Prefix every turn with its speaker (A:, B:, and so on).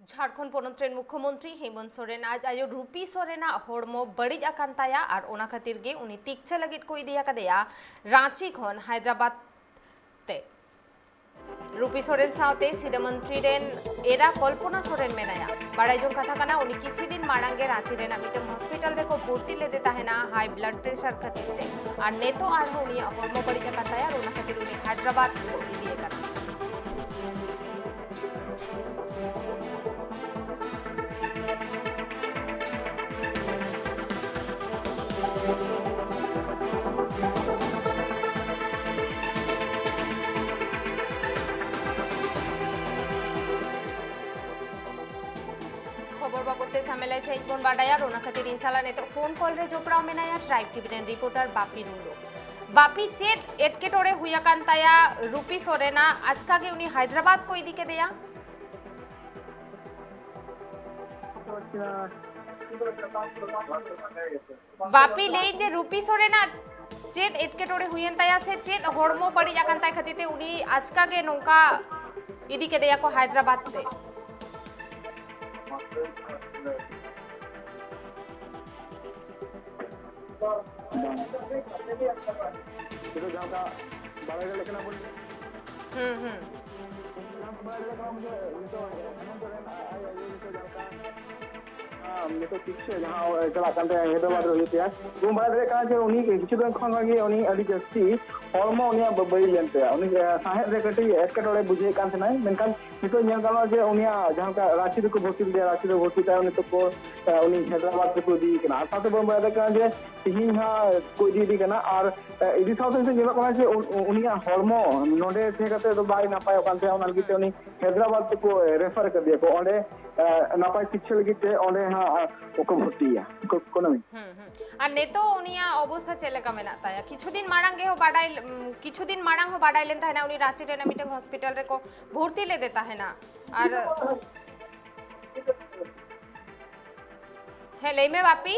A: Jharkhand पनत rain मुख्यमंत्री हेमंत सोरेन आज आयो रूपी सोरेना हड़मो बड़िज आकान ताया और ओना खातिर गे उनी तिक्छा लगित को इदिया कदेया रांची खन हैदराबाद ते रूपी सोरेन सावते सिरा मंत्री रेन एरा कल्पना सोरेन मेनाया बड़ाई जों कथा कना उनी किसी दिन मारांगे रांची रेना मिटम हॉस्पिटल रे को भर्ती ले देता है ना हाई ब्लड प्रेशर खातिर ते और नेतो आर उनी हड़मो बड़िज आकान ताया और ओना खातिर उनी हैदराबाद को इदिया कना खबर बाबते सामेलाई से इबन बाडाया रोना खातिर इंशाल्लाह ने तो फोन कॉल रे जोपड़ाव मेनाया ट्राइब टीवी रेन रिपोर्टर बापी नुलो बापी चेत एटके टोड़े हुया कांताया रूपी सोरेना आज कागे उनी हैदराबाद को इदी के दिया बापी ले जे रूपी सोरेना चेत एटके टोड़े हुयन ताया से चेत हड़मो बड़ी जाकांताय खातिते उनी आज कागे नौका इदी के दिया को हैदराबाद ते
B: तो किसी जहाँ चलाकान ते हैदराबाद रही थे तुम बात रे कहा जे उन्हीं के किसी दिन खान लगे उन्हीं अली जस्ती हॉर्मो उन्हीं बड़ी लेंते हैं उन्हीं साहेब रे कटी एटकेटोड़े बुझे कान थे नहीं मेनकान नितो ᱧᱮᱞ गाना जे उन्हीं जहाँ का रांची को भर्ती दिया रांची को भर्ती था उन्हीं तो को उन्हीं हैदराबाद को दी करना आता तो बम बात कहा जे तिहिन हा को दी करना और इदी साउथ से जेबा कना जे उन्हीं हॉर्मो नोडे थे कते तो बाई नापाय कान थे उन लगी उन्हीं हैदराबाद को रेफर कर दिया को ओंडे नापाय शिक्षा लगी ते ओंडे हा ओको भर्ती है कोनमी
A: আর নেতো উনিয়া অবস্থা চেলেকা মেনাতায়া কিছুদিন মারাঙ্গে हो বাডাই কিছুদিন মারাং हो বাডাই लेन था ना उनी रांची टेना मीटिंग हॉस्पिटल रे को भर्ती ले देता है ना और है ले में वापी